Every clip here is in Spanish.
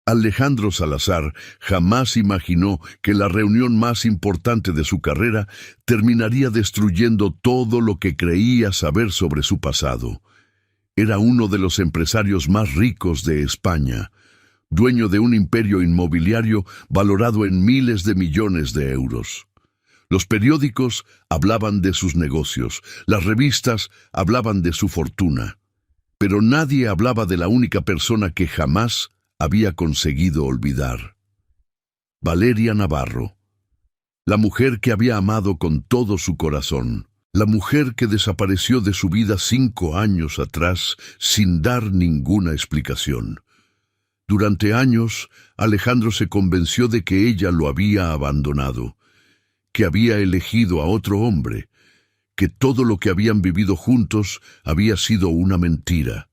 Alejandro Salazar jamás imaginó que la reunión más importante de su carrera terminaría destruyendo todo lo que creía saber sobre su pasado. Era uno de los empresarios más ricos de España, dueño de un imperio inmobiliario valorado en miles de millones de euros. Los periódicos hablaban de sus negocios, las revistas hablaban de su fortuna, pero nadie hablaba de la única persona que jamás había conseguido olvidar. Valeria Navarro, la mujer que había amado con todo su corazón, la mujer que desapareció de su vida 5 años atrás sin dar ninguna explicación. Durante años, Alejandro se convenció de que ella lo había abandonado, que había elegido a otro hombre, que todo lo que habían vivido juntos había sido una mentira.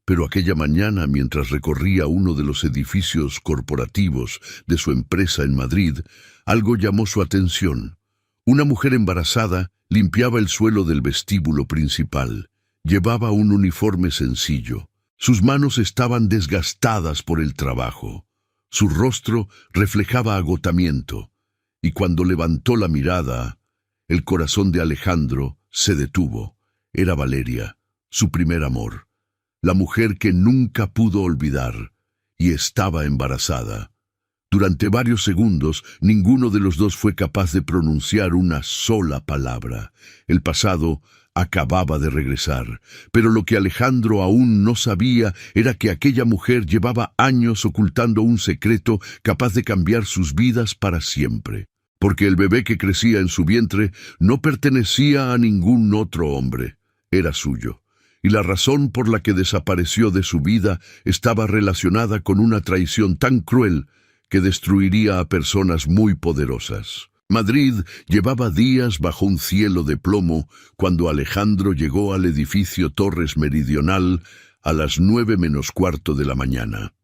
Pero aquella mañana, mientras recorría uno de los edificios corporativos de su empresa en Madrid, algo llamó su atención. Una mujer embarazada limpiaba el suelo del vestíbulo principal. Llevaba un uniforme sencillo. Sus manos estaban desgastadas por el trabajo. Su rostro reflejaba agotamiento. Y cuando levantó la mirada, el corazón de Alejandro se detuvo. Era Valeria, su primer amor. La mujer que nunca pudo olvidar, y estaba embarazada. Durante varios segundos, ninguno de los dos fue capaz de pronunciar una sola palabra. El pasado acababa de regresar, pero lo que Alejandro aún no sabía era que aquella mujer llevaba años ocultando un secreto capaz de cambiar sus vidas para siempre. Porque el bebé que crecía en su vientre no pertenecía a ningún otro hombre, era suyo. Y la razón por la que desapareció de su vida estaba relacionada con una traición tan cruel que destruiría a personas muy poderosas. Madrid llevaba días bajo un cielo de plomo cuando Alejandro llegó al edificio Torres Meridional a las 9:15 de la mañana.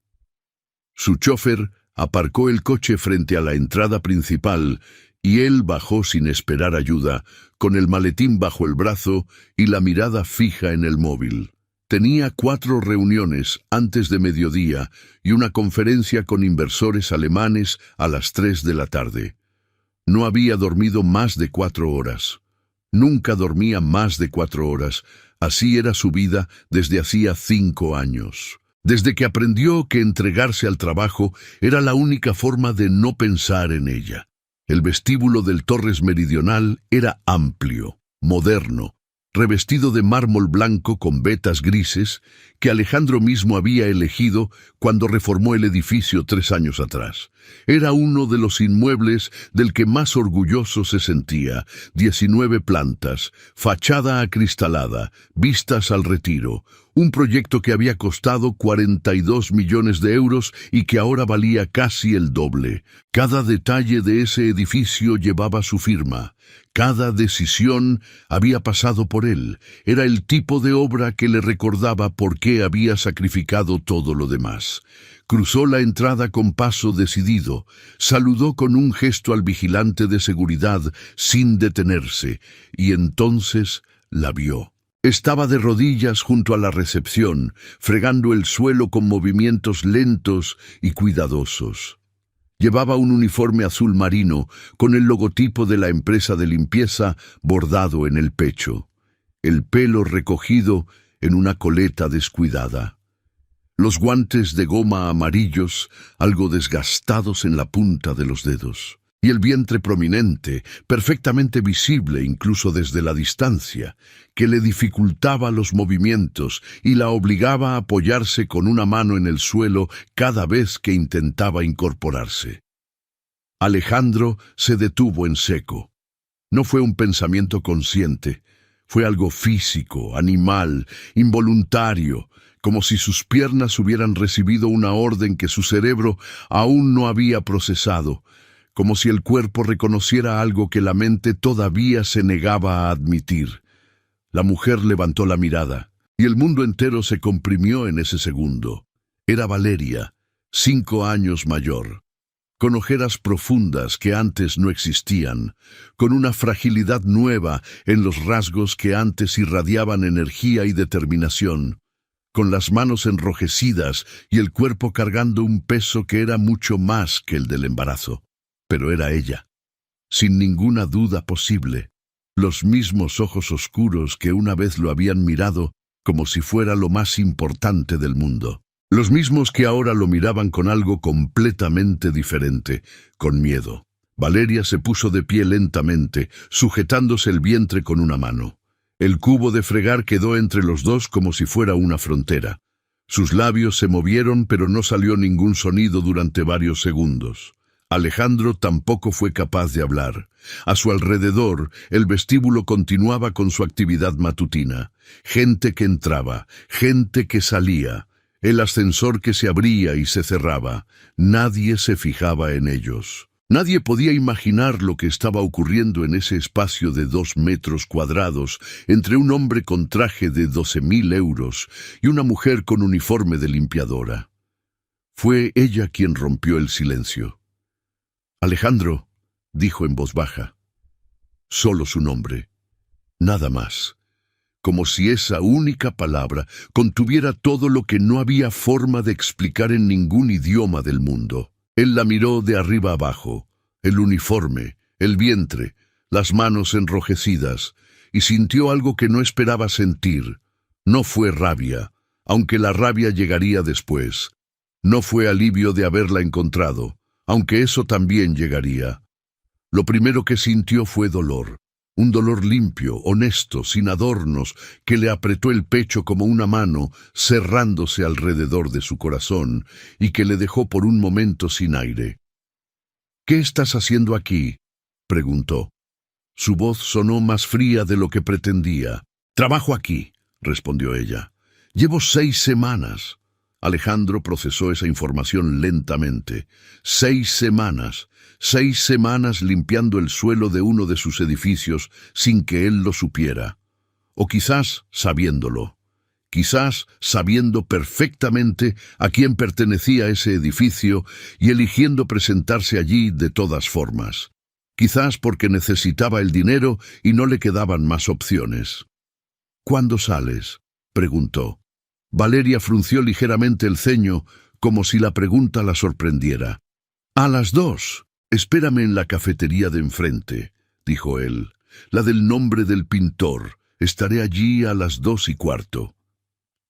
Su chofer aparcó el coche frente a la entrada principal y él bajó sin esperar ayuda, con el maletín bajo el brazo y la mirada fija en el móvil. Tenía 4 reuniones antes de mediodía y una conferencia con inversores alemanes a las 3 de la tarde. No había dormido más de 4 horas. Nunca dormía más de 4 horas. Así era su vida desde hacía 5 años. Desde que aprendió que entregarse al trabajo era la única forma de no pensar en ella. El vestíbulo del Torres Meridional era amplio, moderno, revestido de mármol blanco con vetas grises que Alejandro mismo había elegido cuando reformó el edificio 3 años atrás. Era uno de los inmuebles del que más orgulloso se sentía. 19 plantas, fachada acristalada, vistas al retiro. Un proyecto que había costado 42 millones de euros y que ahora valía casi el doble. Cada detalle de ese edificio llevaba su firma. Cada decisión había pasado por él. Era el tipo de obra que le recordaba por qué había sacrificado todo lo demás. Cruzó la entrada con paso decidido, saludó con un gesto al vigilante de seguridad sin detenerse, y entonces la vio. Estaba de rodillas junto a la recepción, fregando el suelo con movimientos lentos y cuidadosos. Llevaba un uniforme azul marino con el logotipo de la empresa de limpieza bordado en el pecho, el pelo recogido en una coleta descuidada. Los guantes de goma amarillos, algo desgastados en la punta de los dedos, y el vientre prominente, perfectamente visible incluso desde la distancia, que le dificultaba los movimientos y la obligaba a apoyarse con una mano en el suelo cada vez que intentaba incorporarse. Alejandro se detuvo en seco. No fue un pensamiento consciente, fue algo físico, animal, involuntario, como si sus piernas hubieran recibido una orden que su cerebro aún no había procesado, como si el cuerpo reconociera algo que la mente todavía se negaba a admitir. La mujer levantó la mirada, y el mundo entero se comprimió en ese segundo. Era Valeria, 5 años mayor, con ojeras profundas que antes no existían, con una fragilidad nueva en los rasgos que antes irradiaban energía y determinación. con las manos enrojecidas y el cuerpo cargando un peso que era mucho más que el del embarazo. Pero era ella, sin ninguna duda posible, los mismos ojos oscuros que una vez lo habían mirado como si fuera lo más importante del mundo. Los mismos que ahora lo miraban con algo completamente diferente, con miedo. Valeria se puso de pie lentamente, sujetándose el vientre con una mano. El cubo de fregar quedó entre los dos como si fuera una frontera. Sus labios se movieron, pero no salió ningún sonido durante varios segundos. Alejandro tampoco fue capaz de hablar. A su alrededor, el vestíbulo continuaba con su actividad matutina. Gente que entraba, gente que salía, el ascensor que se abría y se cerraba. Nadie se fijaba en ellos. Nadie podía imaginar lo que estaba ocurriendo en ese espacio de 2 metros cuadrados entre un hombre con traje de 12.000 euros y una mujer con uniforme de limpiadora. Fue ella quien rompió el silencio. «Alejandro», dijo en voz baja. Solo su nombre. Nada más. Como si esa única palabra contuviera todo lo que no había forma de explicar en ningún idioma del mundo. Él la miró de arriba abajo, el uniforme, el vientre, las manos enrojecidas, y sintió algo que no esperaba sentir. No fue rabia, aunque la rabia llegaría después. No fue alivio de haberla encontrado, aunque eso también llegaría. Lo primero que sintió fue dolor, un dolor limpio, honesto, sin adornos, que le apretó el pecho como una mano, cerrándose alrededor de su corazón, y que le dejó por un momento sin aire. «¿Qué estás haciendo aquí?», preguntó. Su voz sonó más fría de lo que pretendía. «Trabajo aquí», respondió ella. «Llevo 6 semanas». Alejandro procesó esa información lentamente. 6 semanas. 6 semanas limpiando el suelo de uno de sus edificios sin que él lo supiera. O quizás sabiéndolo. Quizás sabiendo perfectamente a quién pertenecía ese edificio y eligiendo presentarse allí de todas formas. Quizás porque necesitaba el dinero y no le quedaban más opciones. «¿Cuándo sales?», preguntó. Valeria frunció ligeramente el ceño, como si la pregunta la sorprendiera. «A las 2. Espérame en la cafetería de enfrente», dijo él. «La del nombre del pintor. Estaré allí a las 2:15».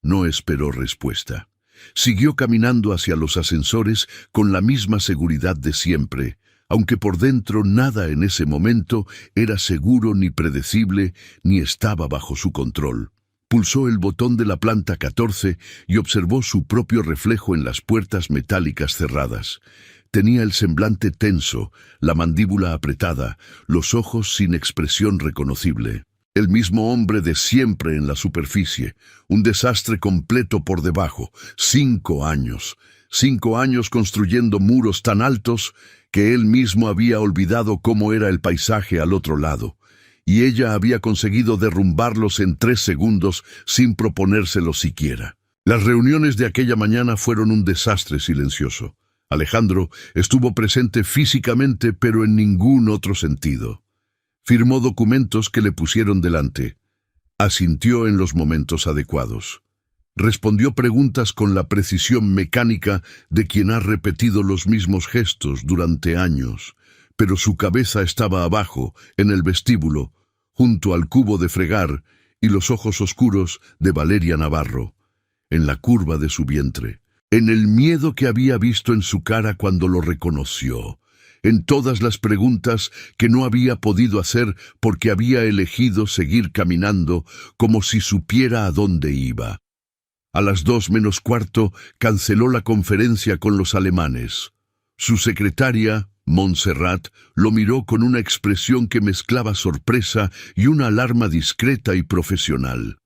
No esperó respuesta. Siguió caminando hacia los ascensores con la misma seguridad de siempre, aunque por dentro nada en ese momento era seguro ni predecible ni estaba bajo su control. Pulsó el botón de la planta 14 y observó su propio reflejo en las puertas metálicas cerradas. Tenía el semblante tenso, la mandíbula apretada, los ojos sin expresión reconocible. El mismo hombre de siempre en la superficie, un desastre completo por debajo. 5 años. 5 años construyendo muros tan altos que él mismo había olvidado cómo era el paisaje al otro lado. Y ella había conseguido derrumbarlos en 3 segundos sin proponérselo siquiera. Las reuniones de aquella mañana fueron un desastre silencioso. Alejandro estuvo presente físicamente, pero en ningún otro sentido. Firmó documentos que le pusieron delante. Asintió en los momentos adecuados. Respondió preguntas con la precisión mecánica de quien ha repetido los mismos gestos durante años. Pero su cabeza estaba abajo, en el vestíbulo, junto al cubo de fregar y los ojos oscuros de Valeria Navarro, en la curva de su vientre, en el miedo que había visto en su cara cuando lo reconoció, en todas las preguntas que no había podido hacer porque había elegido seguir caminando como si supiera a dónde iba. A las 2:15 canceló la conferencia con los alemanes. Su secretaria, Montserrat, lo miró con una expresión que mezclaba sorpresa y una alarma discreta y profesional.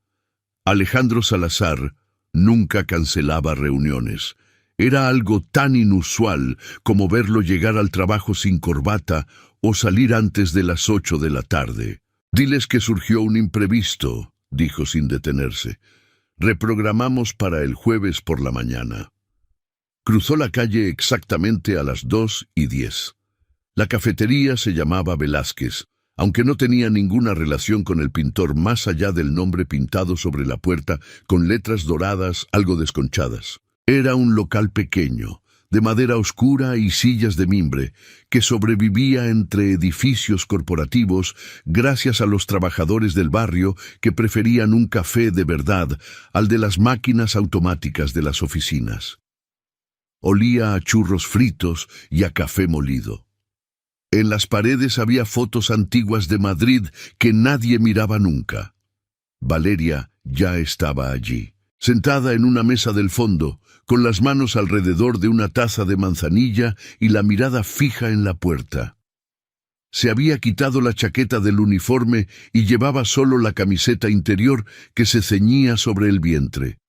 Alejandro Salazar nunca cancelaba reuniones. Era algo tan inusual como verlo llegar al trabajo sin corbata o salir antes de las 8 de la tarde. «Diles que surgió un imprevisto», dijo sin detenerse. «Reprogramamos para el jueves por la mañana». Cruzó la calle exactamente a las 2:10. La cafetería se llamaba Velázquez. aunque no tenía ninguna relación con el pintor más allá del nombre pintado sobre la puerta con letras doradas algo desconchadas. Era un local pequeño, de madera oscura y sillas de mimbre, que sobrevivía entre edificios corporativos gracias a los trabajadores del barrio que preferían un café de verdad al de las máquinas automáticas de las oficinas. Olía a churros fritos y a café molido. En las paredes había fotos antiguas de Madrid que nadie miraba nunca. Valeria ya estaba allí, sentada en una mesa del fondo, con las manos alrededor de una taza de manzanilla y la mirada fija en la puerta. Se había quitado la chaqueta del uniforme y llevaba solo la camiseta interior que se ceñía sobre el vientre.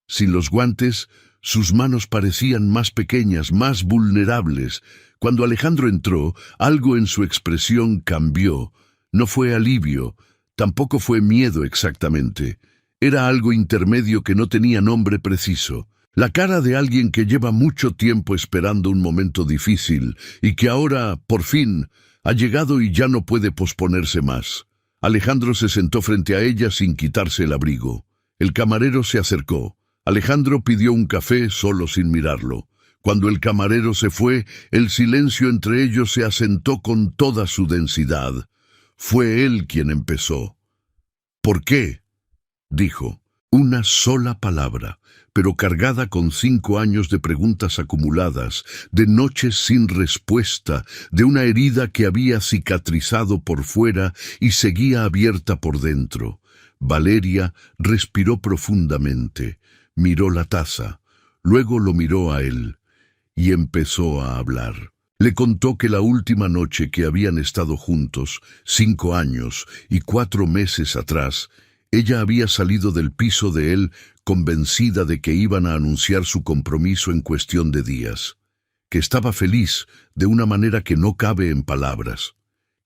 Sin los guantes, sus manos parecían más pequeñas, más vulnerables. Cuando Alejandro entró, algo en su expresión cambió. No fue alivio, tampoco fue miedo exactamente. Era algo intermedio que no tenía nombre preciso. La cara de alguien que lleva mucho tiempo esperando un momento difícil y que ahora, por fin, ha llegado y ya no puede posponerse más. Alejandro se sentó frente a ella sin quitarse el abrigo. El camarero se acercó. Alejandro pidió un café solo sin mirarlo. Cuando el camarero se fue, el silencio entre ellos se asentó con toda su densidad. Fue él quien empezó. «¿Por qué?», dijo. Una sola palabra, pero cargada con 5 años de preguntas acumuladas, de noches sin respuesta, de una herida que había cicatrizado por fuera y seguía abierta por dentro. Valeria respiró profundamente, miró la taza, luego lo miró a él y empezó a hablar. Le contó que la última noche que habían estado juntos, 5 años y 4 meses atrás, ella había salido del piso de él convencida de que iban a anunciar su compromiso en cuestión de días, que estaba feliz de una manera que no cabe en palabras,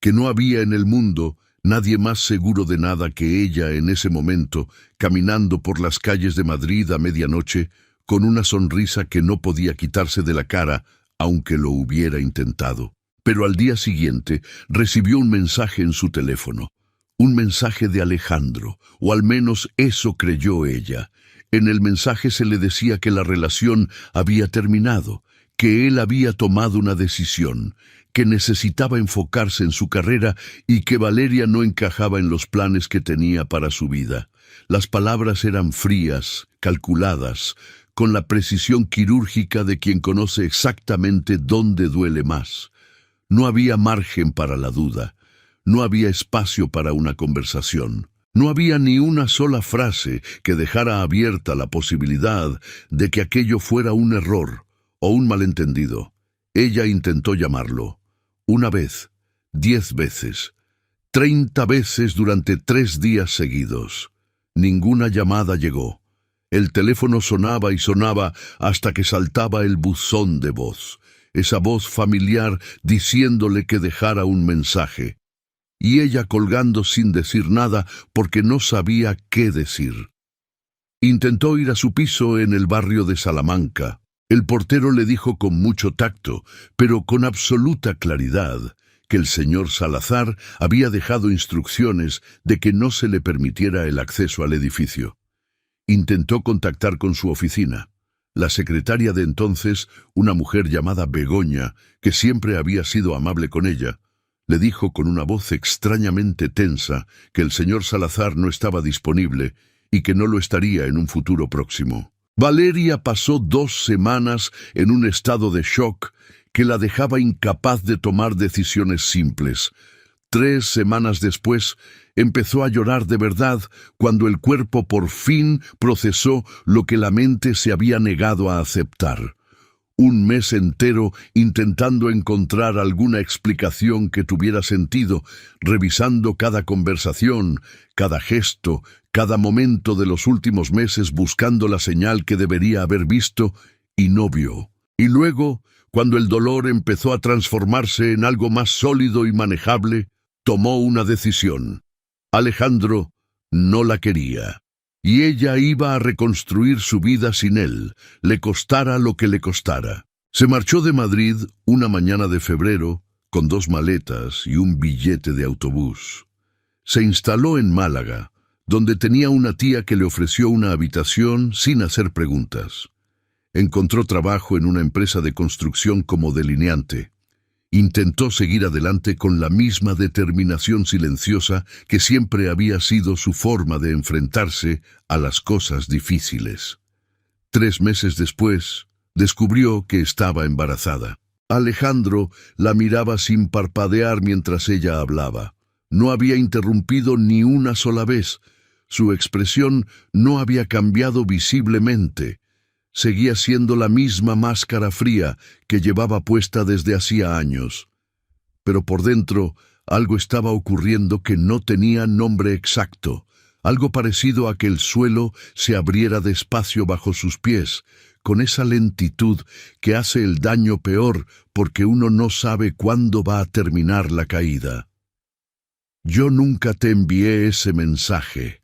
que no había en el mundo nadie más seguro de nada que ella en ese momento, caminando por las calles de Madrid a medianoche, con una sonrisa que no podía quitarse de la cara, aunque lo hubiera intentado. Pero al día siguiente recibió un mensaje en su teléfono. Un mensaje de Alejandro, o al menos eso creyó ella. En el mensaje se le decía que la relación había terminado, que él había tomado una decisión, que necesitaba enfocarse en su carrera y que Valeria no encajaba en los planes que tenía para su vida. Las palabras eran frías, calculadas, con la precisión quirúrgica de quien conoce exactamente dónde duele más. No había margen para la duda. No había espacio para una conversación. No había ni una sola frase que dejara abierta la posibilidad de que aquello fuera un error o un malentendido. Ella intentó llamarlo. 1 vez, 10 veces, 30 veces durante 3 días seguidos. Ninguna llamada llegó. El teléfono sonaba y sonaba hasta que saltaba el buzón de voz. Esa voz familiar diciéndole que dejara un mensaje. Y ella colgando sin decir nada porque no sabía qué decir. Intentó ir a su piso en el barrio de Salamanca. El portero le dijo con mucho tacto, pero con absoluta claridad, que el señor Salazar había dejado instrucciones de que no se le permitiera el acceso al edificio. Intentó contactar con su oficina. La secretaria de entonces, una mujer llamada Begoña, que siempre había sido amable con ella, le dijo con una voz extrañamente tensa que el señor Salazar no estaba disponible y que no lo estaría en un futuro próximo. Valeria pasó 2 semanas en un estado de shock que la dejaba incapaz de tomar decisiones simples. 3 semanas después, empezó a llorar de verdad cuando el cuerpo por fin procesó lo que la mente se había negado a aceptar. 1 mes entero intentando encontrar alguna explicación que tuviera sentido, revisando cada conversación, cada gesto, cada momento de los últimos meses buscando la señal que debería haber visto y no vio. Y luego, cuando el dolor empezó a transformarse en algo más sólido y manejable, tomó una decisión. Alejandro no la quería. Y ella iba a reconstruir su vida sin él, le costara lo que le costara. Se marchó de Madrid una mañana de febrero, con 2 maletas y un billete de autobús. Se instaló en Málaga, donde tenía una tía que le ofreció una habitación sin hacer preguntas. Encontró trabajo en una empresa de construcción como delineante. Intentó seguir adelante con la misma determinación silenciosa que siempre había sido su forma de enfrentarse a las cosas difíciles. 3 meses después, descubrió que estaba embarazada. Alejandro la miraba sin parpadear mientras ella hablaba. No había interrumpido ni una sola vez. Su expresión no había cambiado visiblemente. Seguía siendo la misma máscara fría que llevaba puesta desde hacía años. Pero por dentro algo estaba ocurriendo que no tenía nombre exacto, algo parecido a que el suelo se abriera despacio bajo sus pies, con esa lentitud que hace el daño peor porque uno no sabe cuándo va a terminar la caída. «Yo nunca te envié ese mensaje»,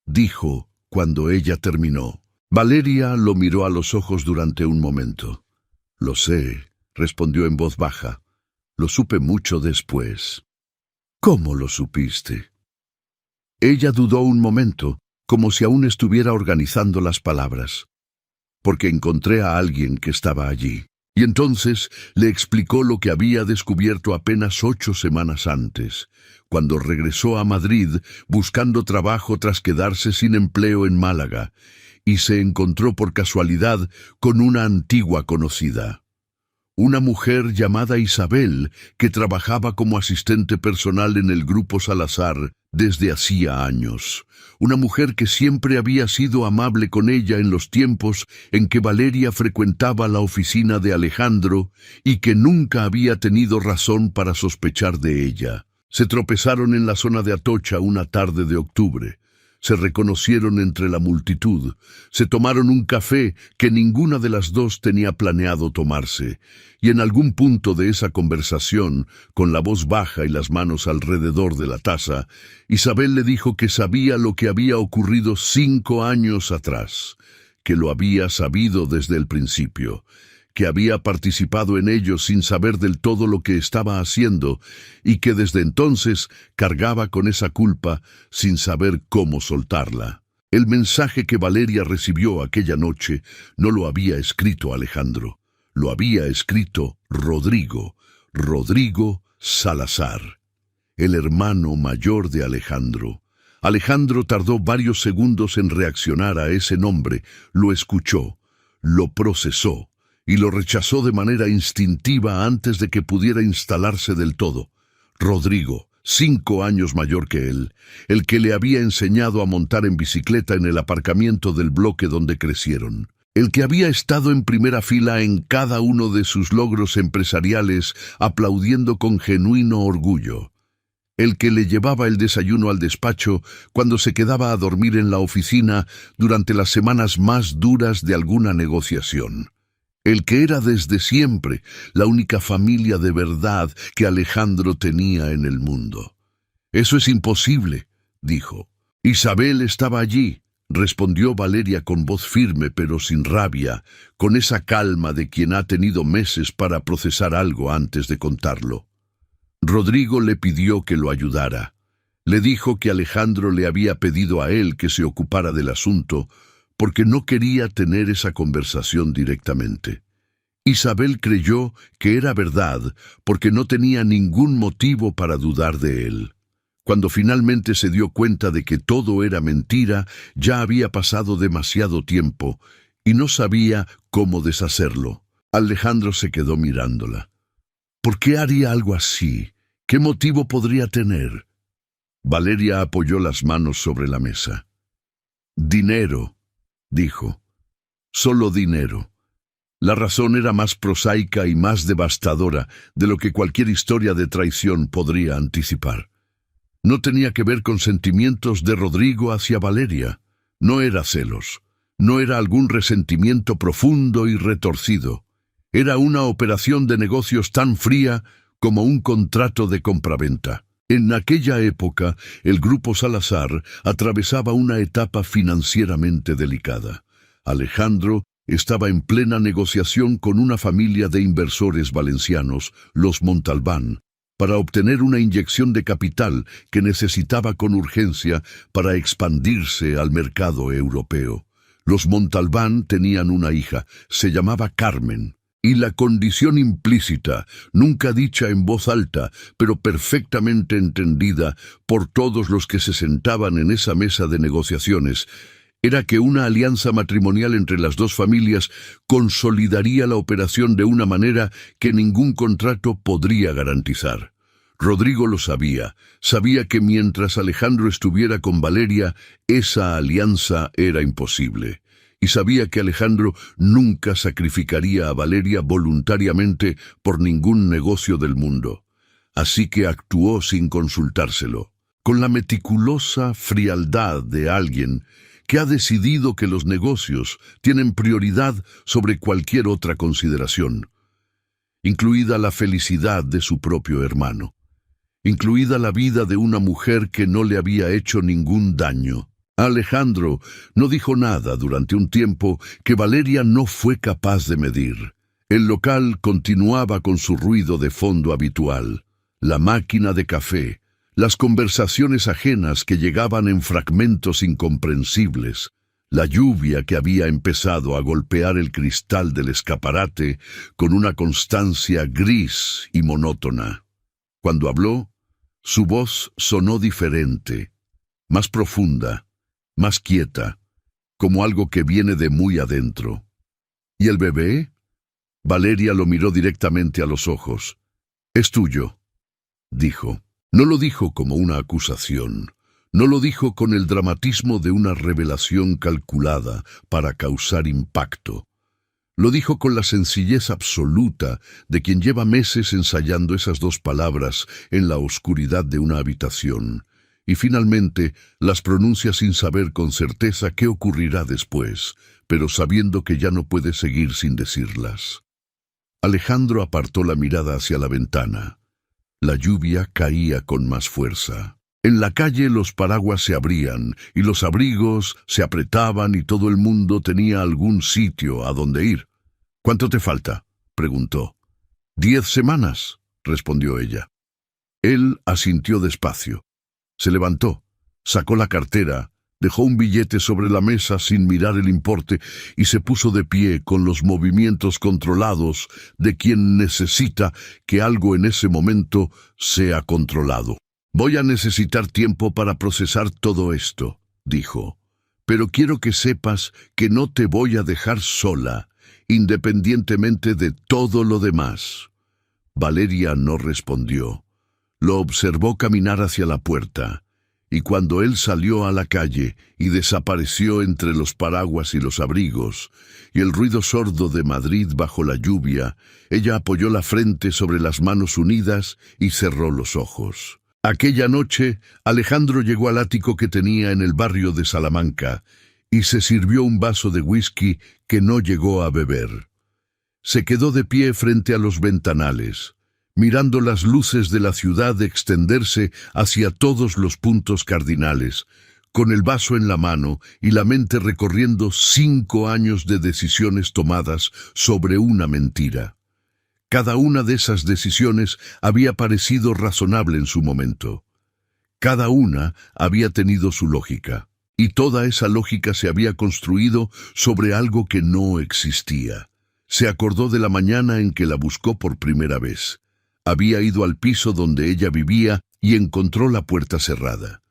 dijo cuando ella terminó. Valeria lo miró a los ojos durante un momento. «Lo sé», respondió en voz baja. «Lo supe mucho después». «¿Cómo lo supiste?» Ella dudó un momento, como si aún estuviera organizando las palabras. «Porque encontré a alguien que estaba allí». Y entonces le explicó lo que había descubierto apenas 8 semanas antes, cuando regresó a Madrid buscando trabajo tras quedarse sin empleo en Málaga, y se encontró por casualidad con una antigua conocida. Una mujer llamada Isabel, que trabajaba como asistente personal en el Grupo Salazar desde hacía años. Una mujer que siempre había sido amable con ella en los tiempos en que Valeria frecuentaba la oficina de Alejandro y que nunca había tenido razón para sospechar de ella. Se tropezaron en la zona de Atocha una tarde de octubre. Se reconocieron entre la multitud, se tomaron un café que ninguna de las dos tenía planeado tomarse, y en algún punto de esa conversación, con la voz baja y las manos alrededor de la taza, Isabel le dijo que sabía lo que había ocurrido 5 años atrás, que lo había sabido desde el principio, que había participado en ello sin saber del todo lo que estaba haciendo y que desde entonces cargaba con esa culpa sin saber cómo soltarla. El mensaje que Valeria recibió aquella noche no lo había escrito Alejandro, lo había escrito Rodrigo Salazar, el hermano mayor de Alejandro. Alejandro tardó varios segundos en reaccionar a ese nombre, lo escuchó, lo procesó, y lo rechazó de manera instintiva antes de que pudiera instalarse del todo. Rodrigo, 5 años mayor que él, el que le había enseñado a montar en bicicleta en el aparcamiento del bloque donde crecieron, el que había estado en primera fila en cada uno de sus logros empresariales aplaudiendo con genuino orgullo, el que le llevaba el desayuno al despacho cuando se quedaba a dormir en la oficina durante las semanas más duras de alguna negociación. El que era desde siempre la única familia de verdad que Alejandro tenía en el mundo. «Eso es imposible», dijo. «Isabel estaba allí», respondió Valeria con voz firme pero sin rabia, con esa calma de quien ha tenido meses para procesar algo antes de contarlo. Rodrigo le pidió que lo ayudara. Le dijo que Alejandro le había pedido a él que se ocupara del asunto, porque no quería tener esa conversación directamente. Isabel creyó que era verdad porque no tenía ningún motivo para dudar de él. Cuando finalmente se dio cuenta de que todo era mentira, ya había pasado demasiado tiempo y no sabía cómo deshacerlo. Alejandro se quedó mirándola. ¿Por qué haría algo así? ¿Qué motivo podría tener? Valeria apoyó las manos sobre la mesa. «Dinero», dijo. «Solo dinero». La razón era más prosaica y más devastadora de lo que cualquier historia de traición podría anticipar. No tenía que ver con sentimientos de Rodrigo hacia Valeria. No era celos. No era algún resentimiento profundo y retorcido. Era una operación de negocios tan fría como un contrato de compraventa. En aquella época, el Grupo Salazar atravesaba una etapa financieramente delicada. Alejandro Estaba en plena negociación con una familia de inversores valencianos, los Montalbán, para obtener una inyección de capital que necesitaba con urgencia para expandirse al mercado europeo. Los Montalbán tenían una hija, se llamaba Carmen, y la condición implícita, nunca dicha en voz alta, pero perfectamente entendida por todos los que se sentaban en esa mesa de negociaciones, era que una alianza matrimonial entre las dos familias consolidaría la operación de una manera que ningún contrato podría garantizar. Rodrigo lo sabía que mientras Alejandro estuviera con Valeria, esa alianza era imposible. Y sabía que Alejandro nunca sacrificaría a Valeria voluntariamente por ningún negocio del mundo. Así que actuó sin consultárselo, con la meticulosa frialdad de alguien que ha decidido que los negocios tienen prioridad sobre cualquier otra consideración, incluida la felicidad de su propio hermano, incluida la vida de una mujer que no le había hecho ningún daño. Alejandro no dijo nada durante un tiempo que Valeria no fue capaz de medir. El local continuaba con su ruido de fondo habitual, la máquina de café, las conversaciones ajenas que llegaban en fragmentos incomprensibles, la lluvia que había empezado a golpear el cristal del escaparate con una constancia gris y monótona. Cuando habló, su voz sonó diferente, más profunda, más quieta, como algo que viene de muy adentro. ¿Y el bebé? Valeria lo miró directamente a los ojos. «Es tuyo», dijo. No lo dijo como una acusación, no lo dijo con el dramatismo de una revelación calculada para causar impacto. Lo dijo con la sencillez absoluta de quien lleva meses ensayando esas dos palabras en la oscuridad de una habitación, y finalmente las pronuncia sin saber con certeza qué ocurrirá después, pero sabiendo que ya no puede seguir sin decirlas. Alejandro apartó la mirada hacia la ventana. La lluvia caía con más fuerza. En la calle los paraguas se abrían y los abrigos se apretaban y todo el mundo tenía algún sitio a donde ir. «¿Cuánto te falta?», preguntó. «10 semanas», respondió ella. Él asintió despacio. Se levantó, sacó la cartera, dejó un billete sobre la mesa sin mirar el importe y se puso de pie con los movimientos controlados de quien necesita que algo en ese momento sea controlado. «Voy a necesitar tiempo para procesar todo esto», dijo, «pero quiero que sepas que no te voy a dejar sola, independientemente de todo lo demás». Valeria no respondió. Lo observó caminar hacia la puerta. Y cuando él salió a la calle y desapareció entre los paraguas y los abrigos, y el ruido sordo de Madrid bajo la lluvia, ella apoyó la frente sobre las manos unidas y cerró los ojos. Aquella noche, Alejandro llegó al ático que tenía en el barrio de Salamanca y se sirvió un vaso de whisky que no llegó a beber. Se quedó de pie frente a los ventanales, mirando las luces de la ciudad extenderse hacia todos los puntos cardinales, con el vaso en la mano y la mente recorriendo 5 años de decisiones tomadas sobre una mentira. Cada una de esas decisiones había parecido razonable en su momento. Cada una había tenido su lógica, y toda esa lógica se había construido sobre algo que no existía. Se acordó de la mañana en que la buscó por primera vez. Había ido al piso donde ella vivía y encontró la puerta cerrada.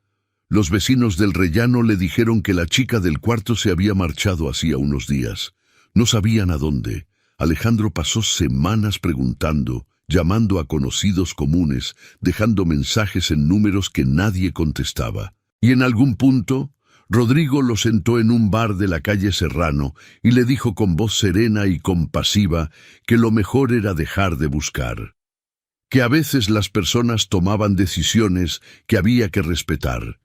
Los vecinos del rellano le dijeron que la chica del cuarto se había marchado hacía unos días. No sabían a dónde. Alejandro pasó semanas preguntando, llamando a conocidos comunes, dejando mensajes en números que nadie contestaba. Y en algún punto, Rodrigo lo sentó en un bar de la calle Serrano y le dijo con voz serena y compasiva que lo mejor era dejar de buscar. Que a veces las personas tomaban decisiones que había que respetar,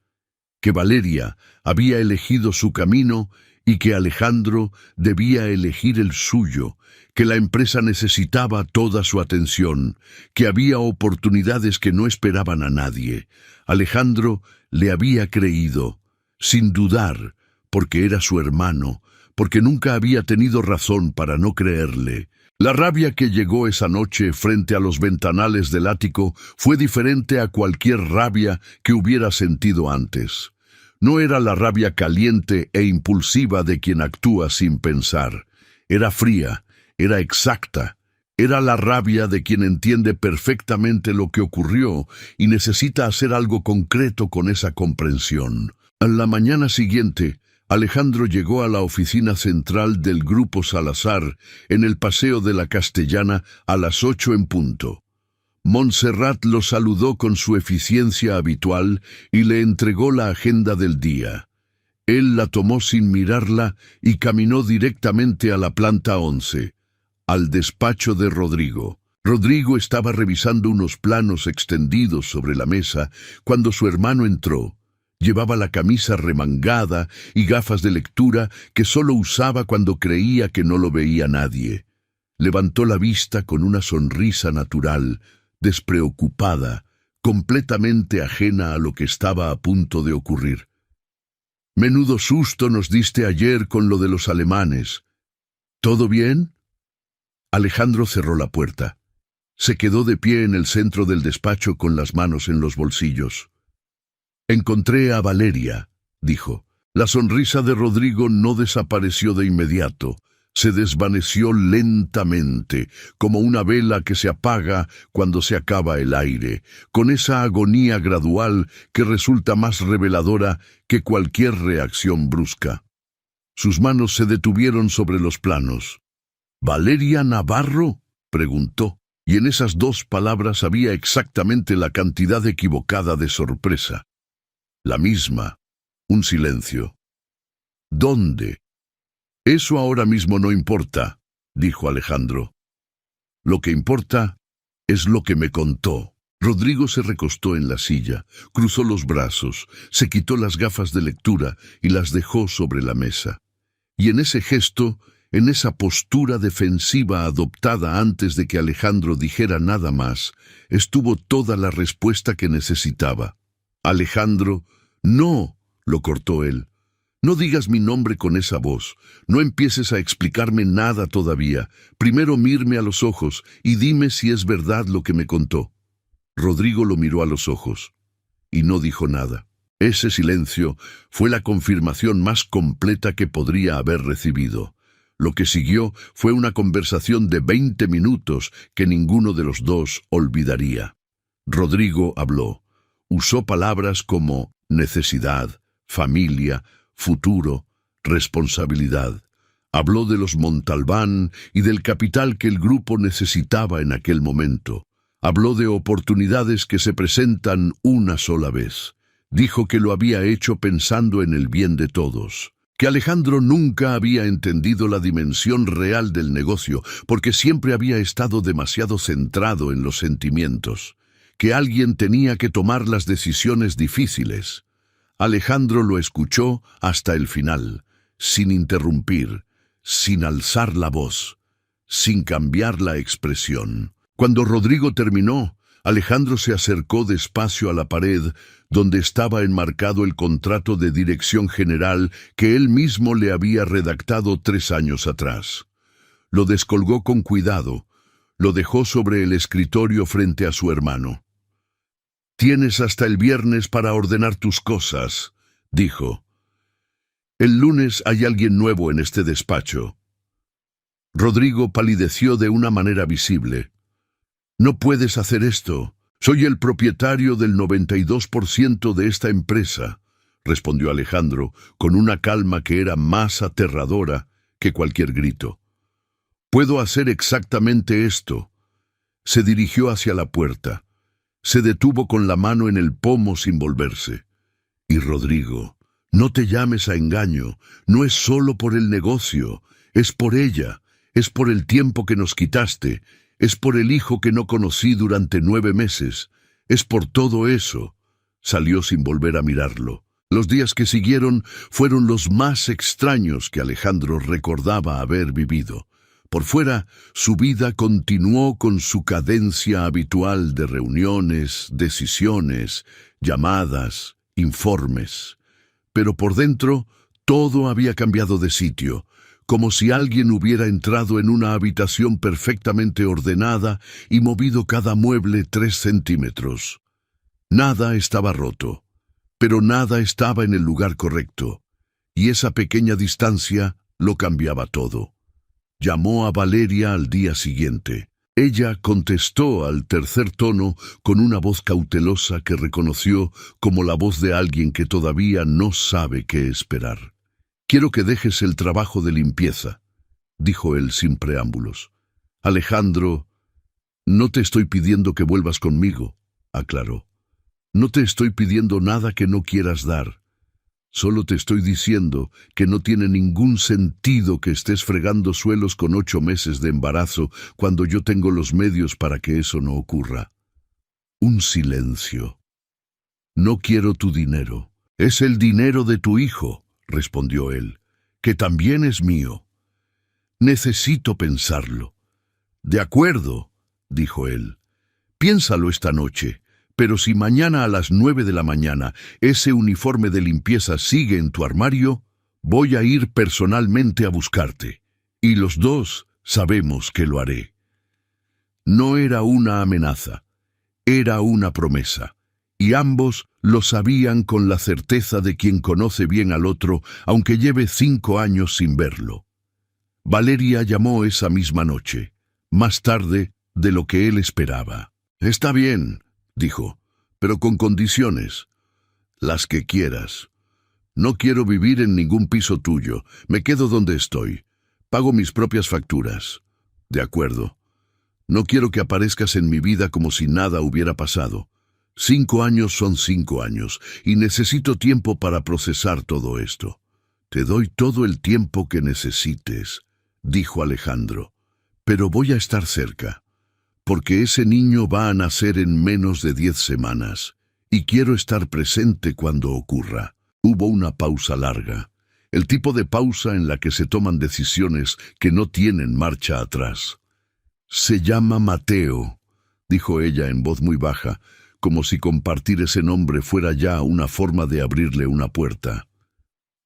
que Valeria había elegido su camino y que Alejandro debía elegir el suyo, que la empresa necesitaba toda su atención, que había oportunidades que no esperaban a nadie. Alejandro le había creído, sin dudar, porque era su hermano, porque nunca había tenido razón para no creerle. La rabia que llegó esa noche frente a los ventanales del ático fue diferente a cualquier rabia que hubiera sentido antes. No era la rabia caliente e impulsiva de quien actúa sin pensar. Era fría, era exacta. Era la rabia de quien entiende perfectamente lo que ocurrió y necesita hacer algo concreto con esa comprensión. A la mañana siguiente, Alejandro llegó a la oficina central del Grupo Salazar en el Paseo de la Castellana a las 8 en punto. Montserrat lo saludó con su eficiencia habitual y le entregó la agenda del día. Él la tomó sin mirarla y caminó directamente a la planta 11, al despacho de Rodrigo. Rodrigo estaba revisando unos planos extendidos sobre la mesa cuando su hermano entró. Llevaba la camisa remangada y gafas de lectura que solo usaba cuando creía que no lo veía nadie. Levantó la vista con una sonrisa natural, despreocupada, completamente ajena a lo que estaba a punto de ocurrir. «Menudo susto nos diste ayer con lo de los alemanes. ¿Todo bien?» Alejandro cerró la puerta. Se quedó de pie en el centro del despacho con las manos en los bolsillos. «Encontré a Valeria», dijo. La sonrisa de Rodrigo no desapareció de inmediato. Se desvaneció lentamente, como una vela que se apaga cuando se acaba el aire, con esa agonía gradual que resulta más reveladora que cualquier reacción brusca. Sus manos se detuvieron sobre los planos. «¿Valeria Navarro?», preguntó, y en esas dos palabras había exactamente la cantidad equivocada de sorpresa. La misma. Un silencio. «¿Dónde?» «Eso ahora mismo no importa», dijo Alejandro. «Lo que importa es lo que me contó». Rodrigo se recostó en la silla, cruzó los brazos, se quitó las gafas de lectura y las dejó sobre la mesa. Y en ese gesto, en esa postura defensiva adoptada antes de que Alejandro dijera nada más, estuvo toda la respuesta que necesitaba. «Alejandro, no», lo cortó él. «No digas mi nombre con esa voz. No empieces a explicarme nada todavía. Primero mírame a los ojos y dime si es verdad lo que me contó». Rodrigo lo miró a los ojos y no dijo nada. Ese silencio fue la confirmación más completa que podría haber recibido. Lo que siguió fue una conversación de 20 minutos que ninguno de los dos olvidaría. Rodrigo habló. Usó palabras como necesidad, familia, futuro, responsabilidad. Habló de los Montalbán y del capital que el grupo necesitaba en aquel momento. Habló de oportunidades que se presentan una sola vez. Dijo que lo había hecho pensando en el bien de todos. Que Alejandro nunca había entendido la dimensión real del negocio porque siempre había estado demasiado centrado en los sentimientos. Que alguien tenía que tomar las decisiones difíciles. Alejandro lo escuchó hasta el final, sin interrumpir, sin alzar la voz, sin cambiar la expresión. Cuando Rodrigo terminó, Alejandro se acercó despacio a la pared donde estaba enmarcado el contrato de dirección general que él mismo le había redactado 3 años atrás. Lo descolgó con cuidado, lo dejó sobre el escritorio frente a su hermano. «Tienes hasta el viernes para ordenar tus cosas», dijo. «El lunes hay alguien nuevo en este despacho». Rodrigo palideció de una manera visible. «No puedes hacer esto. Soy el propietario del 92% de esta empresa», respondió Alejandro con una calma que era más aterradora que cualquier grito. «Puedo hacer exactamente esto». Se dirigió hacia la puerta. Se detuvo con la mano en el pomo sin volverse. «Y Rodrigo, no te llames a engaño. No es solo por el negocio. Es por ella. Es por el tiempo que nos quitaste. Es por el hijo que no conocí durante 9 meses. Es por todo eso». Salió sin volver a mirarlo. Los días que siguieron fueron los más extraños que Alejandro recordaba haber vivido. Por fuera, su vida continuó con su cadencia habitual de reuniones, decisiones, llamadas, informes. Pero por dentro, todo había cambiado de sitio. como si alguien hubiera entrado en una habitación perfectamente ordenada y movido cada mueble 3 centímetros. Nada estaba roto, pero nada estaba en el lugar correcto, y esa pequeña distancia lo cambiaba todo. Llamó a Valeria al día siguiente. Ella contestó al tercer tono con una voz cautelosa que reconoció como la voz de alguien que todavía no sabe qué esperar. «Quiero que dejes el trabajo de limpieza», dijo él sin preámbulos. «Alejandro, no te estoy pidiendo que vuelvas conmigo», aclaró. «No te estoy pidiendo nada que no quieras dar. Solo te estoy diciendo que no tiene ningún sentido que estés fregando suelos con 8 meses de embarazo cuando yo tengo los medios para que eso no ocurra». Un silencio. «No quiero tu dinero. Es el dinero de tu hijo», respondió él, «que también es mío. Necesito pensarlo». «De acuerdo», dijo él. «Piénsalo esta noche. Pero si mañana a las 9 de la mañana ese uniforme de limpieza sigue en tu armario, voy a ir personalmente a buscarte. Y los dos sabemos que lo haré». No era una amenaza, era una promesa, y ambos lo sabían con la certeza de quien conoce bien al otro, aunque lleve 5 años sin verlo. Valeria llamó esa misma noche, más tarde de lo que él esperaba. «Está bien», dijo, «pero con condiciones. Las que quieras. No quiero vivir en ningún piso tuyo. Me quedo donde estoy. Pago mis propias facturas». «De acuerdo. No quiero que aparezcas en mi vida como si nada hubiera pasado. 5 años son 5 años, y necesito tiempo para procesar todo esto». «Te doy todo el tiempo que necesites», dijo Alejandro, «pero voy a estar cerca, porque ese niño va a nacer en menos de 10 semanas, y quiero estar presente cuando ocurra». Hubo una pausa larga, el tipo de pausa en la que se toman decisiones que no tienen marcha atrás. «Se llama Mateo», dijo ella en voz muy baja, como si compartir ese nombre fuera ya una forma de abrirle una puerta.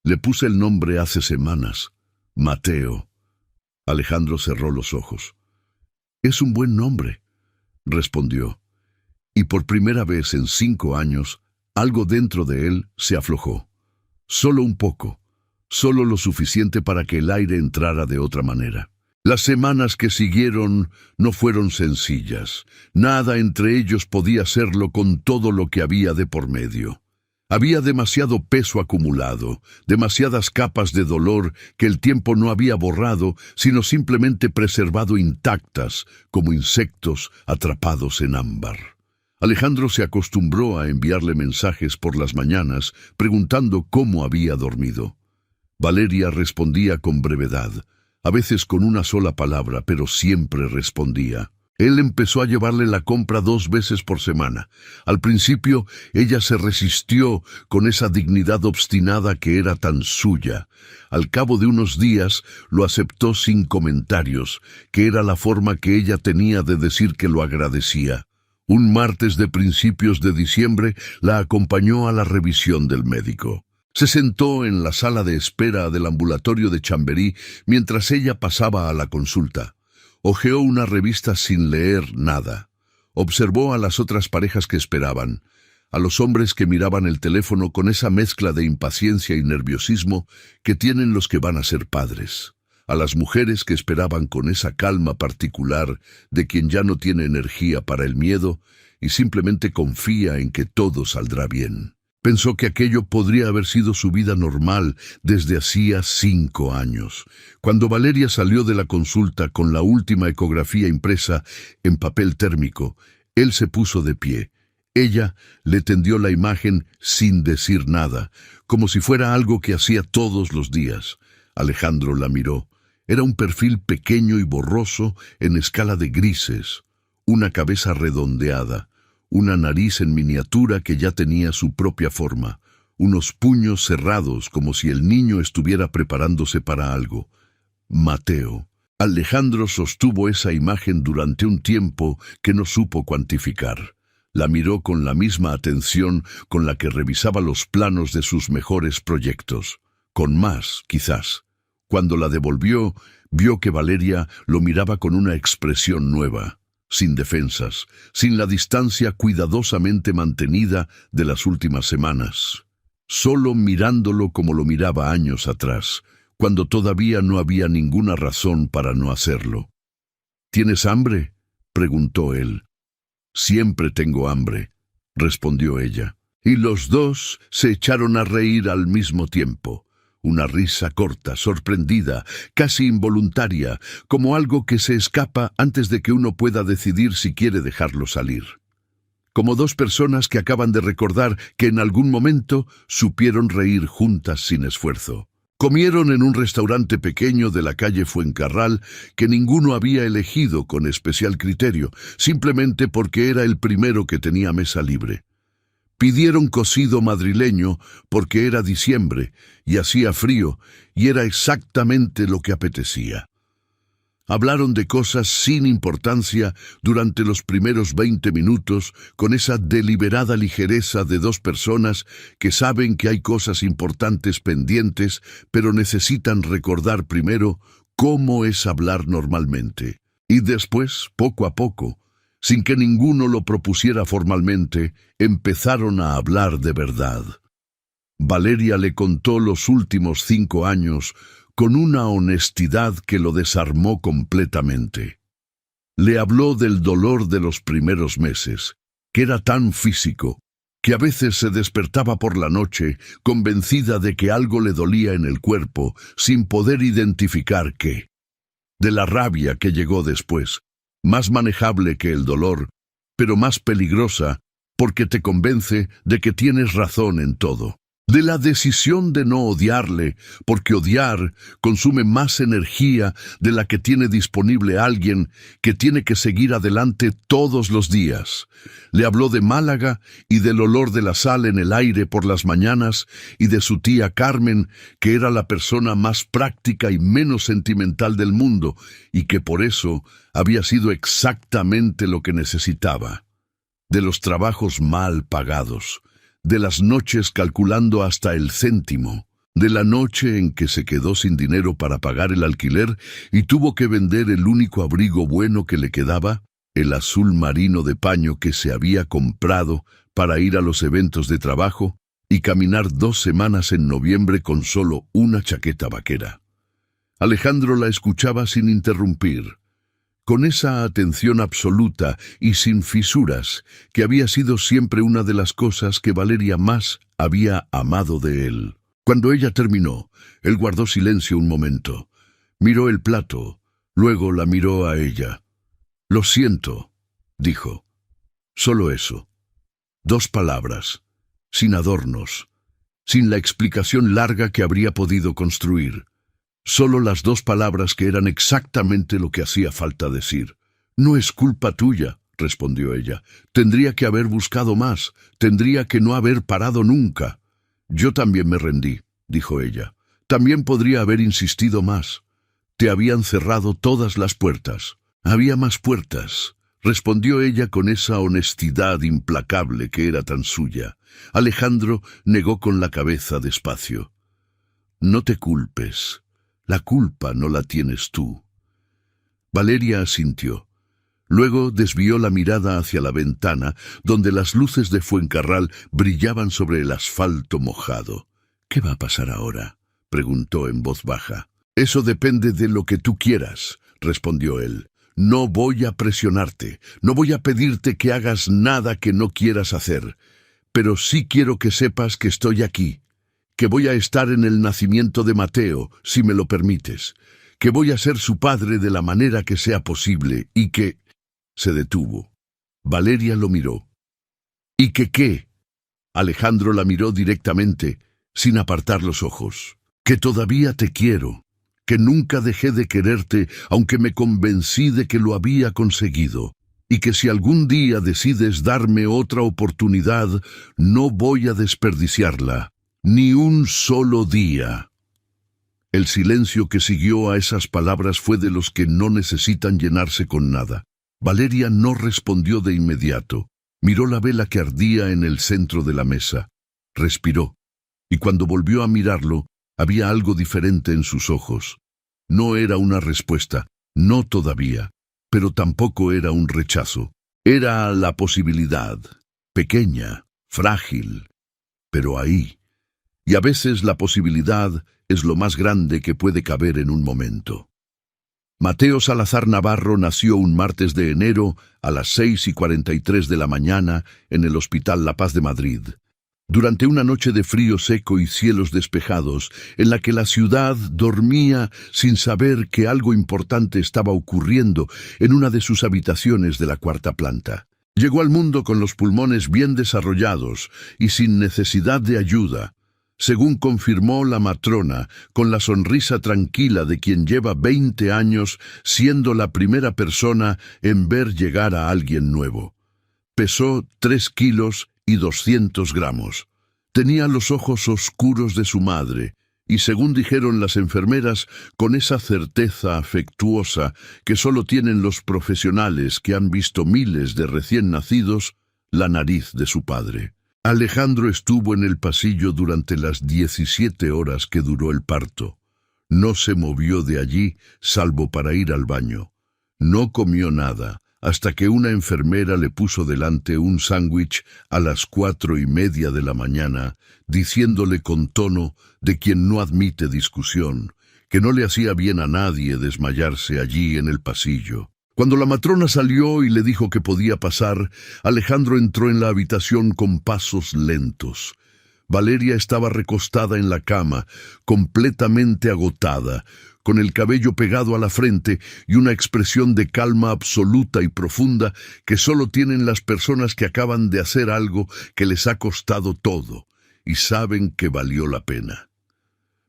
«Le puse el nombre hace semanas. Mateo». Alejandro cerró los ojos. «Es un buen nombre», respondió, y por primera vez en 5 años, algo dentro de él se aflojó. Solo un poco, solo lo suficiente para que el aire entrara de otra manera. Las semanas que siguieron no fueron sencillas. Nada entre ellos podía serlo con todo lo que había de por medio. Había demasiado peso acumulado, demasiadas capas de dolor que el tiempo no había borrado, sino simplemente preservado intactas, como insectos atrapados en ámbar. Alejandro se acostumbró a enviarle mensajes por las mañanas, preguntando cómo había dormido. Valeria respondía con brevedad, a veces con una sola palabra, pero siempre respondía. Él empezó a llevarle la compra 2 veces por semana. Al principio, ella se resistió con esa dignidad obstinada que era tan suya. Al cabo de unos días, lo aceptó sin comentarios, que era la forma que ella tenía de decir que lo agradecía. Un martes de principios de diciembre, la acompañó a la revisión del médico. Se sentó en la sala de espera del ambulatorio de Chamberí mientras ella pasaba a la consulta. Hojeó una revista sin leer nada. Observó a las otras parejas que esperaban, a los hombres que miraban el teléfono con esa mezcla de impaciencia y nerviosismo que tienen los que van a ser padres, a las mujeres que esperaban con esa calma particular de quien ya no tiene energía para el miedo y simplemente confía en que todo saldrá bien. Pensó que aquello podría haber sido su vida normal desde hacía 5 años. Cuando Valeria salió de la consulta con la última ecografía impresa en papel térmico, él se puso de pie. Ella le tendió la imagen sin decir nada, como si fuera algo que hacía todos los días. Alejandro la miró. Era un perfil pequeño y borroso en escala de grises, una cabeza redondeada, una nariz en miniatura que ya tenía su propia forma, unos puños cerrados como si el niño estuviera preparándose para algo. Mateo. Alejandro sostuvo esa imagen durante un tiempo que no supo cuantificar. La miró con la misma atención con la que revisaba los planos de sus mejores proyectos. Con más, quizás. Cuando la devolvió, vio que Valeria lo miraba con una expresión nueva, sin defensas, sin la distancia cuidadosamente mantenida de las últimas semanas, solo mirándolo como lo miraba años atrás, cuando todavía no había ninguna razón para no hacerlo. ¿Tienes hambre?, preguntó él. Siempre tengo hambre, respondió ella. Y los dos se echaron a reír al mismo tiempo. Una risa corta, sorprendida, casi involuntaria, como algo que se escapa antes de que uno pueda decidir si quiere dejarlo salir. Como dos personas que acaban de recordar que en algún momento supieron reír juntas sin esfuerzo. Comieron en un restaurante pequeño de la calle Fuencarral que ninguno había elegido con especial criterio, simplemente porque era el primero que tenía mesa libre. Pidieron cocido madrileño porque era diciembre y hacía frío y era exactamente lo que apetecía. Hablaron de cosas sin importancia durante los primeros 20 minutos con esa deliberada ligereza de dos personas que saben que hay cosas importantes pendientes, pero necesitan recordar primero cómo es hablar normalmente. Y después, poco a poco, sin que ninguno lo propusiera formalmente, empezaron a hablar de verdad. Valeria le contó los últimos 5 años con una honestidad que lo desarmó completamente. Le habló del dolor de los primeros meses, que era tan físico, que a veces se despertaba por la noche convencida de que algo le dolía en el cuerpo, sin poder identificar qué. De la rabia que llegó después, más manejable que el dolor, pero más peligrosa porque te convence de que tienes razón en todo. De la decisión de no odiarle, porque odiar consume más energía de la que tiene disponible alguien que tiene que seguir adelante todos los días. Le habló de Málaga y del olor de la sal en el aire por las mañanas y de su tía Carmen, que era la persona más práctica y menos sentimental del mundo y que por eso había sido exactamente lo que necesitaba. De los trabajos mal pagados, de las noches calculando hasta el céntimo, de la noche en que se quedó sin dinero para pagar el alquiler y tuvo que vender el único abrigo bueno que le quedaba, el azul marino de paño que se había comprado para ir a los eventos de trabajo y caminar 2 semanas en noviembre con solo una chaqueta vaquera. Alejandro la escuchaba sin interrumpir, con esa atención absoluta y sin fisuras que había sido siempre una de las cosas que Valeria más había amado de él. Cuando ella terminó, él guardó silencio un momento. Miró el plato, luego la miró a ella. «Lo siento», dijo. Solo eso. 2 palabras, sin adornos, sin la explicación larga que habría podido construir. Solo las 2 palabras que eran exactamente lo que hacía falta decir. «No es culpa tuya», respondió ella. «Tendría que haber buscado más, tendría que no haber parado nunca». «Yo también me rendí», dijo ella. «También podría haber insistido más. Te habían cerrado todas las puertas». «Había más puertas», respondió ella con esa honestidad implacable que era tan suya. Alejandro negó con la cabeza despacio. «No te culpes. La culpa no la tienes tú». Valeria asintió. Luego desvió la mirada hacia la ventana, donde las luces de Fuencarral brillaban sobre el asfalto mojado. «¿Qué va a pasar ahora?», preguntó en voz baja. «Eso depende de lo que tú quieras», respondió él. «No voy a presionarte, no voy a pedirte que hagas nada que no quieras hacer, pero sí quiero que sepas que estoy aquí, que voy a estar en el nacimiento de Mateo, si me lo permites, que voy a ser su padre de la manera que sea posible y que...» Se detuvo. Valeria lo miró. «¿Y que qué?». Alejandro la miró directamente, sin apartar los ojos. «Que todavía te quiero, que nunca dejé de quererte, aunque me convencí de que lo había conseguido, y que si algún día decides darme otra oportunidad, no voy a desperdiciarla. Ni un solo día». El silencio que siguió a esas palabras fue de los que no necesitan llenarse con nada. Valeria no respondió de inmediato. Miró la vela que ardía en el centro de la mesa. Respiró, y cuando volvió a mirarlo, había algo diferente en sus ojos. No era una respuesta, no todavía, pero tampoco era un rechazo. Era la posibilidad, pequeña, frágil, pero ahí. Y a veces la posibilidad es lo más grande que puede caber en un momento. Mateo Salazar Navarro nació un martes de enero a las 6:43 de la mañana en el Hospital La Paz de Madrid, durante una noche de frío seco y cielos despejados, en la que la ciudad dormía sin saber que algo importante estaba ocurriendo en una de sus habitaciones de la cuarta planta. Llegó al mundo con los pulmones bien desarrollados y sin necesidad de ayuda, según confirmó la matrona, con la sonrisa tranquila de quien lleva 20 años siendo la primera persona en ver llegar a alguien nuevo. Pesó 3 kilos y 200 gramos. Tenía los ojos oscuros de su madre, y según dijeron las enfermeras, con esa certeza afectuosa que solo tienen los profesionales que han visto miles de recién nacidos, la nariz de su padre. Alejandro estuvo en el pasillo durante las 17 horas que duró el parto. No se movió de allí, salvo para ir al baño. No comió nada, hasta que una enfermera le puso delante un sándwich a las 4:30 de la mañana, diciéndole con tono de quien no admite discusión, que no le hacía bien a nadie desmayarse allí en el pasillo. Cuando la matrona salió y le dijo que podía pasar, Alejandro entró en la habitación con pasos lentos. Valeria estaba recostada en la cama, completamente agotada, con el cabello pegado a la frente y una expresión de calma absoluta y profunda que solo tienen las personas que acaban de hacer algo que les ha costado todo y saben que valió la pena.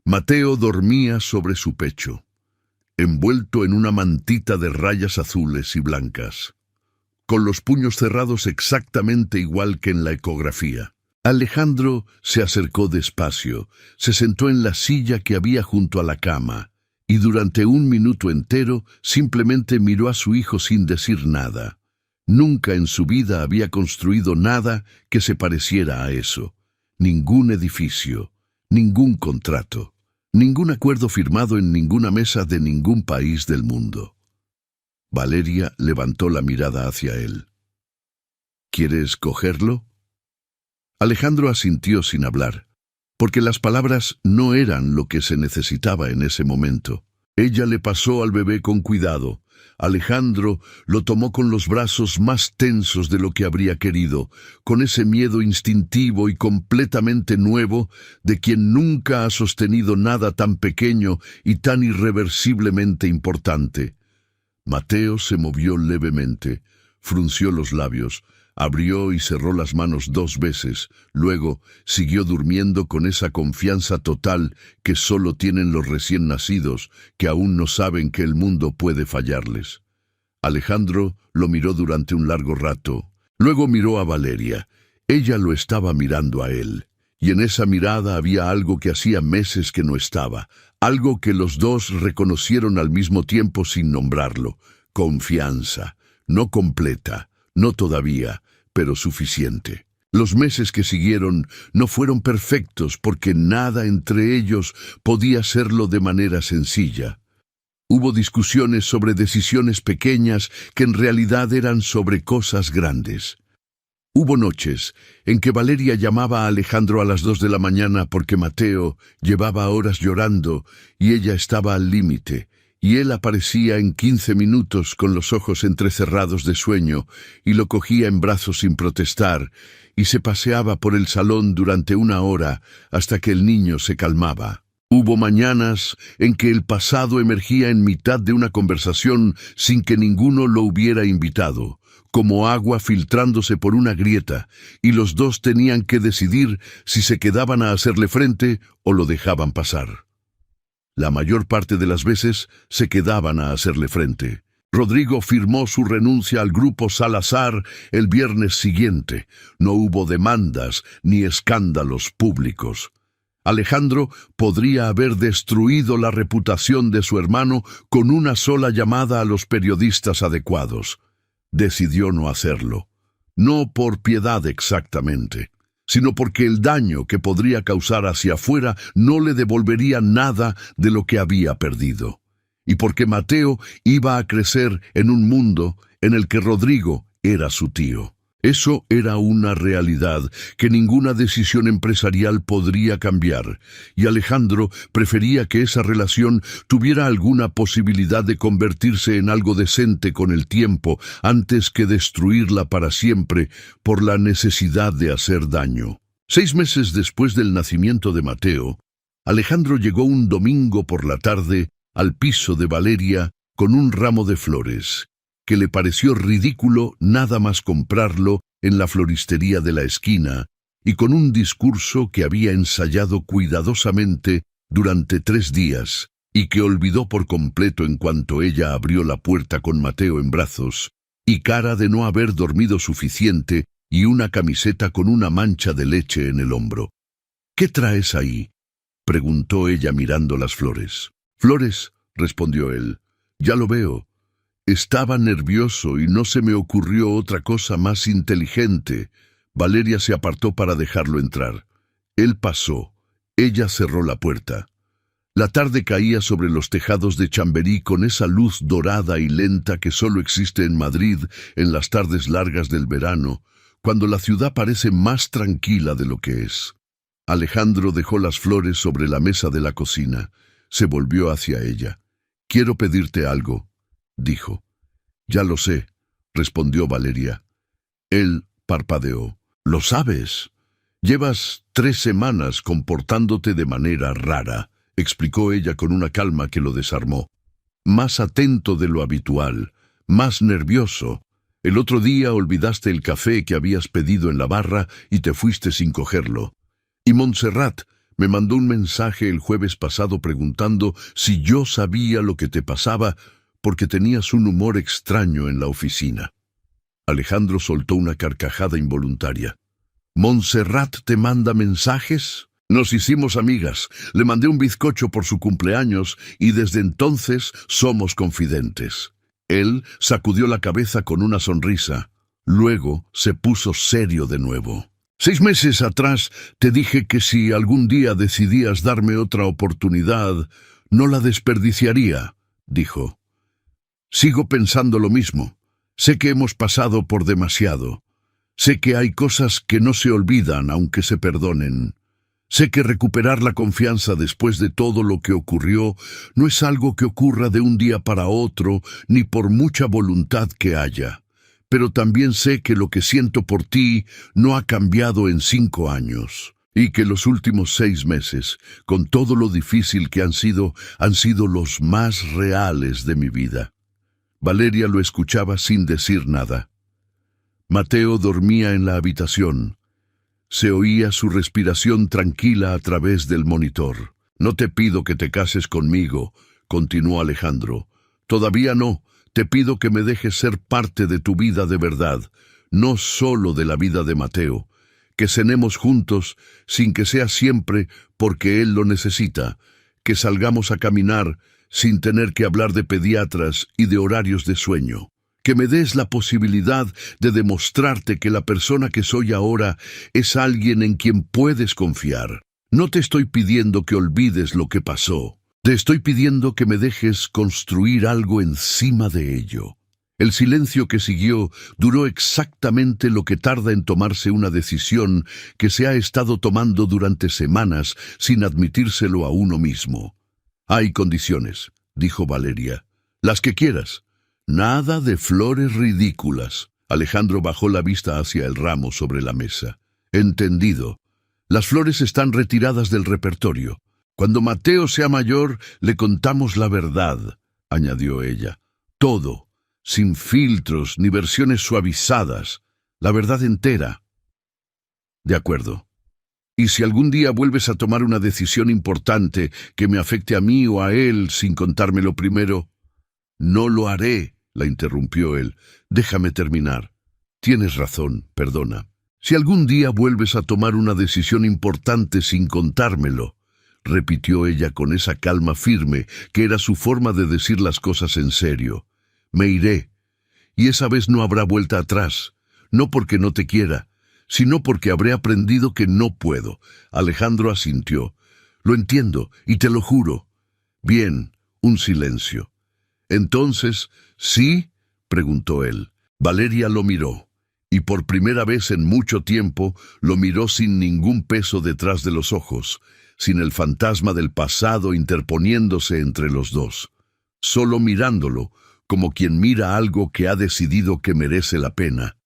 Mateo dormía sobre su pecho, envuelto en una mantita de rayas azules y blancas, con los puños cerrados exactamente igual que en la ecografía. Alejandro se acercó despacio, se sentó en la silla que había junto a la cama, y durante 1 minuto entero simplemente miró a su hijo sin decir nada. Nunca en su vida había construido nada que se pareciera a eso. Ningún edificio, ningún contrato. Ningún acuerdo firmado en ninguna mesa de ningún país del mundo. Valeria levantó la mirada hacia él. ¿Quieres cogerlo? Alejandro asintió sin hablar, porque las palabras no eran lo que se necesitaba en ese momento. Ella le pasó al bebé con cuidado. Alejandro lo tomó con los brazos más tensos de lo que habría querido, con ese miedo instintivo y completamente nuevo de quien nunca ha sostenido nada tan pequeño y tan irreversiblemente importante. Mateo se movió levemente, frunció los labios, abrió y cerró las manos 2 veces, luego siguió durmiendo con esa confianza total que solo tienen los recién nacidos, que aún no saben que el mundo puede fallarles. Alejandro lo miró durante un largo rato, luego miró a Valeria. Ella lo estaba mirando a él, y en esa mirada había algo que hacía meses que no estaba, algo que los dos reconocieron al mismo tiempo sin nombrarlo: confianza, no completa, no todavía, pero suficiente. Los meses que siguieron no fueron perfectos porque nada entre ellos podía serlo de manera sencilla. Hubo discusiones sobre decisiones pequeñas que en realidad eran sobre cosas grandes. Hubo noches en que Valeria llamaba a Alejandro a las 2 de la mañana porque Mateo llevaba horas llorando y ella estaba al límite, y él aparecía en 15 minutos con los ojos entrecerrados de sueño y lo cogía en brazos sin protestar y se paseaba por el salón durante 1 hora hasta que el niño se calmaba. Hubo mañanas en que el pasado emergía en mitad de una conversación sin que ninguno lo hubiera invitado, como agua filtrándose por una grieta, y los dos tenían que decidir si se quedaban a hacerle frente o lo dejaban pasar. La mayor parte de las veces se quedaban a hacerle frente. Rodrigo firmó su renuncia al Grupo Salazar el viernes siguiente. No hubo demandas ni escándalos públicos. Alejandro podría haber destruido la reputación de su hermano con una sola llamada a los periodistas adecuados. Decidió no hacerlo. No por piedad exactamente, sino porque el daño que podría causar hacia afuera no le devolvería nada de lo que había perdido. y porque Mateo iba a crecer en un mundo en el que Rodrigo era su tío. Eso era una realidad que ninguna decisión empresarial podría cambiar, y Alejandro prefería que esa relación tuviera alguna posibilidad de convertirse en algo decente con el tiempo antes que destruirla para siempre por la necesidad de hacer daño. 6 meses después del nacimiento de Mateo, Alejandro llegó un domingo por la tarde al piso de Valeria con un ramo de flores, que le pareció ridículo nada más comprarlo en la floristería de la esquina, y con un discurso que había ensayado cuidadosamente durante 3 días, y que olvidó por completo en cuanto ella abrió la puerta con Mateo en brazos, y cara de no haber dormido suficiente, y una camiseta con una mancha de leche en el hombro. «¿Qué traes ahí?», preguntó ella mirando las flores. «Flores», respondió él. «Ya lo veo». Estaba nervioso y no se me ocurrió otra cosa más inteligente. Valeria se apartó para dejarlo entrar. Él pasó. Ella cerró la puerta. La tarde caía sobre los tejados de Chamberí con esa luz dorada y lenta que solo existe en Madrid en las tardes largas del verano, cuando la ciudad parece más tranquila de lo que es. Alejandro dejó las flores sobre la mesa de la cocina. Se volvió hacia ella. «Quiero pedirte algo», dijo. «Ya lo sé», respondió Valeria. Él parpadeó. «¿Lo sabes? Llevas 3 semanas comportándote de manera rara», explicó ella con una calma que lo desarmó. «Más atento de lo habitual, más nervioso. El otro día olvidaste el café que habías pedido en la barra y te fuiste sin cogerlo. Y Montserrat me mandó un mensaje el jueves pasado preguntando si yo sabía lo que te pasaba porque tenías un humor extraño en la oficina». Alejandro soltó una carcajada involuntaria. «¿Montserrat te manda mensajes?» «Nos hicimos amigas. Le mandé un bizcocho por su cumpleaños y desde entonces somos confidentes». Él sacudió la cabeza con una sonrisa. Luego se puso serio de nuevo. «6 meses atrás te dije que si algún día decidías darme otra oportunidad, no la desperdiciaría», dijo. «Sigo pensando lo mismo. Sé que hemos pasado por demasiado. Sé que hay cosas que no se olvidan aunque se perdonen. Sé que recuperar la confianza después de todo lo que ocurrió no es algo que ocurra de un día para otro, ni por mucha voluntad que haya. Pero también sé que lo que siento por ti no ha cambiado en 5 años, y que los últimos 6 meses, con todo lo difícil que han sido los más reales de mi vida». Valeria lo escuchaba sin decir nada. Mateo dormía en la habitación. Se oía su respiración tranquila a través del monitor. «No te pido que te cases conmigo», continuó Alejandro. «Todavía no. Te pido que me dejes ser parte de tu vida de verdad, no solo de la vida de Mateo. Que cenemos juntos, sin que sea siempre porque él lo necesita. Que salgamos a caminar, sin tener que hablar de pediatras y de horarios de sueño. Que me des la posibilidad de demostrarte que la persona que soy ahora es alguien en quien puedes confiar. No te estoy pidiendo que olvides lo que pasó. Te estoy pidiendo que me dejes construir algo encima de ello». El silencio que siguió duró exactamente lo que tarda en tomarse una decisión que se ha estado tomando durante semanas sin admitírselo a uno mismo. «Hay condiciones», dijo Valeria. «Las que quieras. Nada de flores ridículas». Alejandro bajó la vista hacia el ramo sobre la mesa. «Entendido. Las flores están retiradas del repertorio. Cuando Mateo sea mayor, le contamos la verdad», añadió ella. «Todo, sin filtros ni versiones suavizadas. La verdad entera». «De acuerdo. Y si algún día vuelves a tomar una decisión importante que me afecte a mí o a él sin contármelo primero». «No lo haré», la interrumpió él. «Déjame terminar. Tienes razón, perdona. Si algún día vuelves a tomar una decisión importante sin contármelo», repitió ella con esa calma firme que era su forma de decir las cosas en serio, «me iré. Y esa vez no habrá vuelta atrás. No porque no te quiera, sino porque habré aprendido que no puedo». Alejandro asintió. «Lo entiendo, y te lo juro». Bien, un silencio. Entonces, ¿sí?, preguntó él. Valeria lo miró, y por primera vez en mucho tiempo lo miró sin ningún peso detrás de los ojos, sin el fantasma del pasado interponiéndose entre los dos, solo mirándolo, como quien mira algo que ha decidido que merece la pena.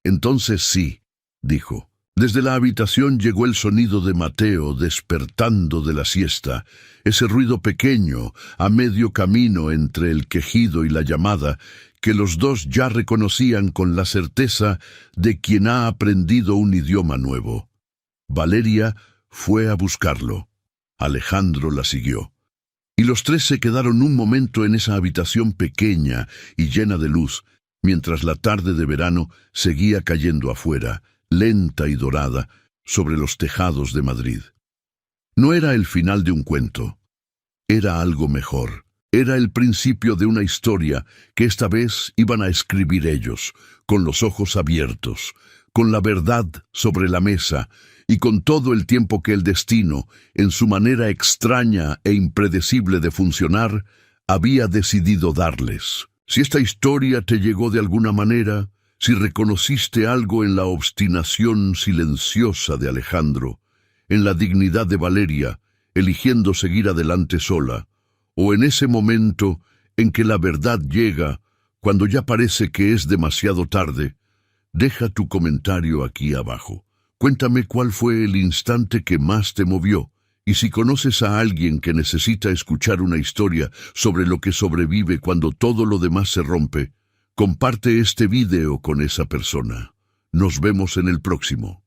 Entonces sí, dijo. Desde la habitación llegó el sonido de Mateo despertando de la siesta, ese ruido pequeño, a medio camino entre el quejido y la llamada, que los dos ya reconocían con la certeza de quien ha aprendido un idioma nuevo. Valeria fue a buscarlo. Alejandro la siguió. Y los tres se quedaron un momento en esa habitación pequeña y llena de luz, mientras la tarde de verano seguía cayendo afuera, lenta y dorada, sobre los tejados de Madrid. No era el final de un cuento. Era algo mejor. Era el principio de una historia que esta vez iban a escribir ellos, con los ojos abiertos, con la verdad sobre la mesa y con todo el tiempo que el destino, en su manera extraña e impredecible de funcionar, había decidido darles. Si esta historia te llegó de alguna manera, si reconociste algo en la obstinación silenciosa de Alejandro, en la dignidad de Valeria, eligiendo seguir adelante sola, o en ese momento en que la verdad llega, cuando ya parece que es demasiado tarde, deja tu comentario aquí abajo. Cuéntame cuál fue el instante que más te movió, y si conoces a alguien que necesita escuchar una historia sobre lo que sobrevive cuando todo lo demás se rompe, comparte este video con esa persona. Nos vemos en el próximo.